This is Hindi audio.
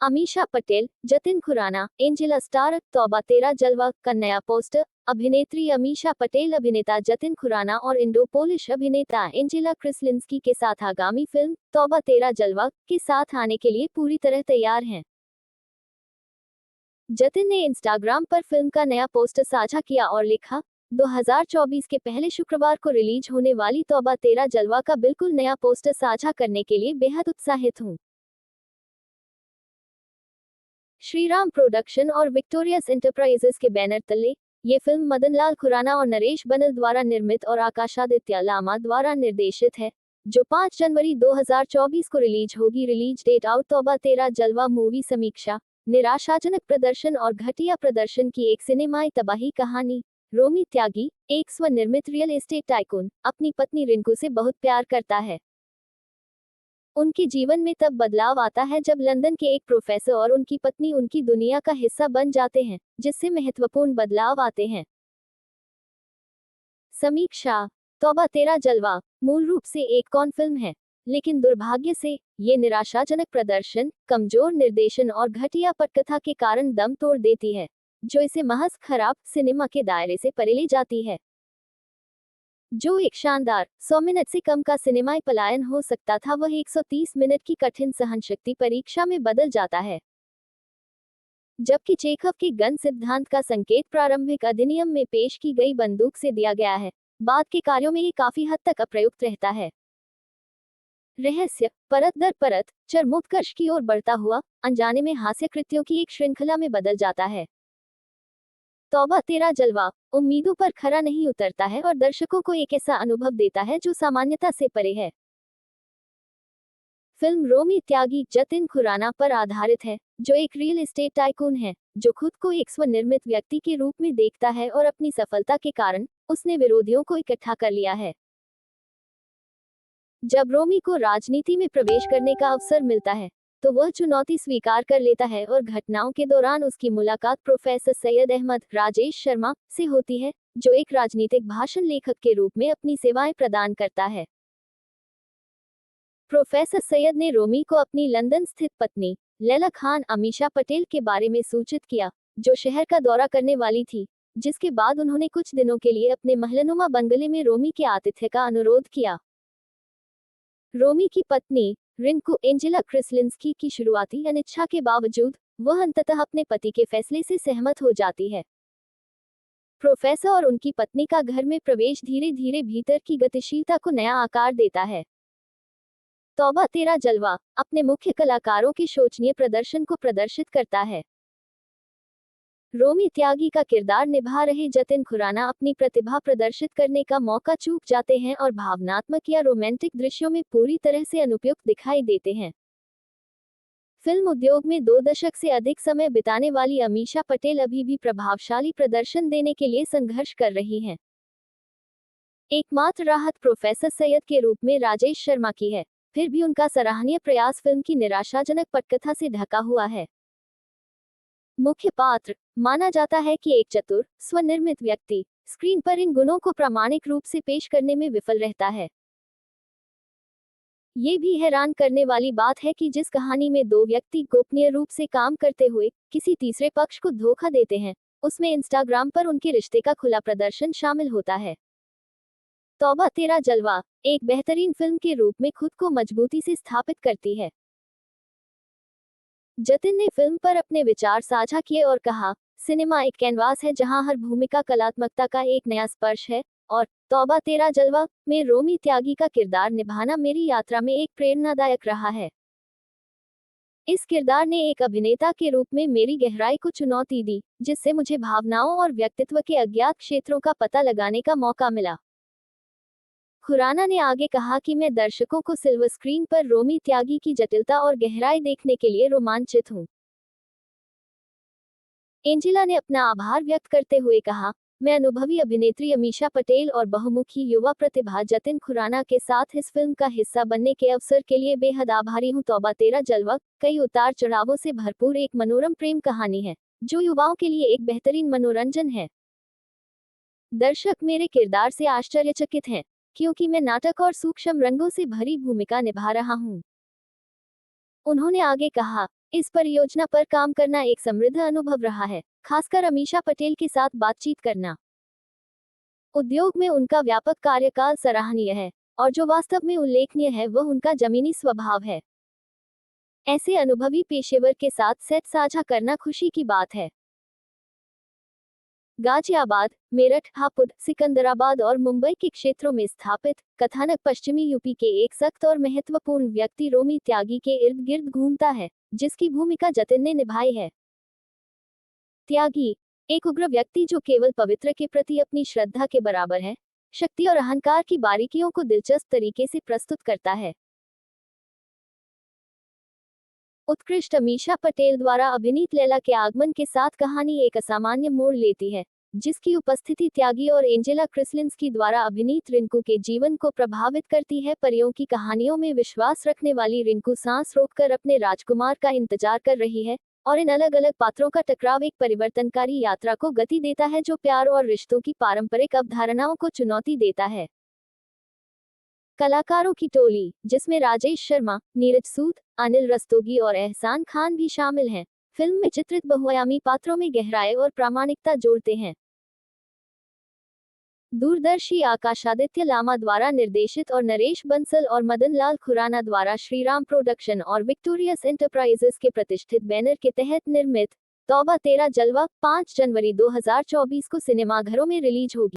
अमीषा पटेल, जतिन खुराना, एंजेला स्टार, तौबा तेरा जलवा का नया पोस्टर। अभिनेत्री अमीषा पटेल अभिनेता जतिन खुराना और इंडो पोलिश अभिनेता एंजेला क्रिसलिंस्की के साथ आगामी फिल्म तौबा तेरा जलवा के साथ आने के लिए पूरी तरह तैयार हैं। जतिन ने इंस्टाग्राम पर फिल्म का नया पोस्टर साझा किया और लिखा, 2024 के पहले शुक्रवार को रिलीज होने वाली तौबा तेरा जलवा का बिल्कुल नया पोस्टर साझा करने के लिए बेहद उत्साहित हूँ। श्रीराम प्रोडक्शन और विक्टोरियस एंटरप्राइजेस के बैनर तले ये फिल्म मदनलाल खुराना और नरेश बनल द्वारा निर्मित और आकाशादित्य लामा द्वारा निर्देशित है, जो 5 जनवरी 2024 को रिलीज होगी। रिलीज डेट आउट तौबा तेरा जलवा मूवी समीक्षा। निराशाजनक प्रदर्शन और घटिया प्रदर्शन की एक सिनेमाई तबाही कहानी। रोमी त्यागी, एक स्वनिर्मित रियल एस्टेट टाइकून, अपनी पत्नी रिंकू से बहुत प्यार करता है। उनके जीवन में तब बदलाव आता है जब लंदन के एक प्रोफेसर और उनकी पत्नी उनकी दुनिया का हिस्सा बन जाते हैं, जिससे महत्वपूर्ण बदलाव आते हैं। समीक्षा। तौबा तेरा जलवा मूल रूप से एक कॉन फिल्म है, लेकिन दुर्भाग्य से ये निराशाजनक प्रदर्शन, कमजोर निर्देशन और घटिया पटकथा के कारण दम तोड़ देती है, जो इसे महज खराब सिनेमा के दायरे से परे ले जाती है। जो एक शानदार 100 मिनट से कम का सिनेमाई पलायन हो सकता था, वह 130 मिनट की कठिन सहनशक्ति परीक्षा में बदल जाता है। जबकि चेखव के गन सिद्धांत का संकेत प्रारंभिक अधिनियम में पेश की गई बंदूक से दिया गया है, बाद के कार्यों में ये काफी हद तक अप्रयुक्त रहता है। रहस्य परत दर परत चरमोत्कर्ष की ओर बढ़ता हुआ अनजाने में हास्य कृत्यों की एक श्रृंखला में बदल जाता है। तौबा तेरा जलवा उम्मीदों पर खरा नहीं उतरता है और दर्शकों को एक ऐसा अनुभव देता है जो सामान्यता से परे है। फिल्म रोमी त्यागी जतिन खुराना पर आधारित है, जो एक रियल एस्टेट टाइकून है, जो खुद को एक स्वनिर्मित व्यक्ति के रूप में देखता है और अपनी सफलता के कारण उसने विरोधियों को इकट्ठा कर लिया है। जब रोमी को राजनीति में प्रवेश करने का अवसर मिलता है, तो वह चुनौती स्वीकार कर लेता है और घटनाओं के दौरान उसकी मुलाकात प्रोफेसर सैयद अहमद राजेश शर्मा से होती है, जो एक राजनीतिक भाषण लेखक के रूप में अपनी सेवाएं प्रदान करता है। प्रोफेसर सैयद ने रोमी को अपनी लंदन स्थित पत्नी लैला खान अमीषा पटेल के बारे में सूचित किया, जो शहर का दौरा करने वाली थी, जिसके बाद उन्होंने कुछ दिनों के लिए अपने महलनुमा बंगले में रोमी के आतिथ्य का अनुरोध किया। रोमी की पत्नी रिंकू एंजेला क्रिसलिंस्की की शुरुआती अनिच्छा के बावजूद वह अंततः अपने पति के फैसले से सहमत हो जाती है। प्रोफेसर और उनकी पत्नी का घर में प्रवेश धीरे धीरे भीतर की गतिशीलता को नया आकार देता है। तौबा तेरा जलवा अपने मुख्य कलाकारों के शोचनीय प्रदर्शन को प्रदर्शित करता है। रोमी त्यागी का किरदार निभा रहे जतिन खुराना अपनी प्रतिभा प्रदर्शित करने का मौका चूक जाते हैं और भावनात्मक या रोमांटिक दृश्यों में पूरी तरह से अनुपयुक्त दिखाई देते हैं। फिल्म उद्योग में 2 दशक से अधिक समय बिताने वाली अमीषा पटेल अभी भी प्रभावशाली प्रदर्शन देने के लिए संघर्ष कर रही हैं। एकमात्र राहत प्रोफेसर सैयद के रूप में राजेश शर्मा की है, फिर भी उनका सराहनीय प्रयास फिल्म की निराशाजनक पटकथा से ढका हुआ है। मुख्य पात्र माना जाता है कि एक चतुर, स्वनिर्मित व्यक्ति स्क्रीन पर इन गुणों को प्रामाणिक रूप से पेश करने में विफल रहता है। ये भी हैरान करने वाली बात है कि जिस कहानी में 2 व्यक्ति गोपनीय रूप से काम करते हुए किसी तीसरे पक्ष को धोखा देते हैं, उसमें इंस्टाग्राम पर उनके रिश्ते का खुला प्रदर्शन शामिल होता है। तौबा तेरा जलवा एक बेहतरीन फिल्म के रूप में खुद को मजबूती से स्थापित करती है। जतिन ने फिल्म पर अपने विचार साझा किए और कहा, सिनेमा एक कैनवास है जहां हर भूमिका कलात्मकता का एक नया स्पर्श है, और तौबा तेरा जलवा में रोमी त्यागी का किरदार निभाना मेरी यात्रा में एक प्रेरणादायक रहा है। इस किरदार ने एक अभिनेता के रूप में मेरी गहराई को चुनौती दी, जिससे मुझे भावनाओं और व्यक्तित्व के अज्ञात क्षेत्रों का पता लगाने का मौका मिला। खुराना ने आगे कहा कि मैं दर्शकों को सिल्वर स्क्रीन पर रोमी त्यागी की जटिलता और गहराई देखने के लिए रोमांचित हूं। एंजेला ने अपना आभार व्यक्त करते हुए कहा, मैं अनुभवी अभिनेत्री अमीषा पटेल और बहुमुखी युवा प्रतिभा जतिन खुराना के साथ इस फिल्म का हिस्सा बनने के अवसर के लिए बेहद आभारी हूं। तौबा तेरा जलवा कई उतार चढ़ावों से भरपूर एक मनोरम प्रेम कहानी है, जो युवाओं के लिए एक बेहतरीन मनोरंजन है। दर्शक मेरे किरदार से आश्चर्यचकित हैं, क्योंकि मैं नाटक और सूक्ष्म रंगों से भरी भूमिका निभा रहा हूं। उन्होंने आगे कहा, इस परियोजना पर काम करना एक समृद्ध अनुभव रहा है, खासकर अमीषा पटेल के साथ बातचीत करना। उद्योग में उनका व्यापक कार्यकाल सराहनीय है, और जो वास्तव में उल्लेखनीय है वह उनका जमीनी स्वभाव है। ऐसे अनुभवी पेशेवर के साथ सेट साझा करना खुशी की बात है। गाजियाबाद, मेरठ, हापुड़, सिकंदराबाद और मुंबई के क्षेत्रों में स्थापित कथानक पश्चिमी यूपी के एक सख्त और महत्वपूर्ण व्यक्ति रोमी त्यागी के इर्द गिर्द घूमता है, जिसकी भूमिका जतिन ने निभाई है। त्यागी एक उग्र व्यक्ति जो केवल पवित्र के प्रति अपनी श्रद्धा के बराबर है, शक्ति और अहंकार की बारीकियों को दिलचस्प तरीके से प्रस्तुत करता है। उत्कृष्ट अमीषा पटेल द्वारा अभिनीत लैला के आगमन के साथ कहानी एक असामान्य मोड़ लेती है, जिसकी उपस्थिति त्यागी और एंजेला क्रिसलिंस्की द्वारा अभिनीत रिंकू के जीवन को प्रभावित करती है। परियों की कहानियों में विश्वास रखने वाली रिंकू सांस रोककर अपने राजकुमार का इंतजार कर रही है, और इन अलग अलग पात्रों का टकराव एक परिवर्तनकारी यात्रा को गति देता है जो प्यार और रिश्तों की पारंपरिक अवधारणाओं को चुनौती देता है। कलाकारों की टोली, जिसमें राजेश शर्मा, नीरज सूद, अनिल रस्तोगी और एहसान खान भी शामिल हैं, फिल्म में चित्रित बहुआयामी पात्रों में गहराई और प्रामाणिकता जोड़ते हैं। दूरदर्शी आकाशादित्य लामा द्वारा निर्देशित और नरेश बंसल और मदन लाल खुराना द्वारा श्रीराम प्रोडक्शन और विक्टोरियस एंटरप्राइजेस के प्रतिष्ठित बैनर के तहत निर्मित तौबा तेरा जलवा 5 जनवरी 2024 को सिनेमाघरों में रिलीज होगी।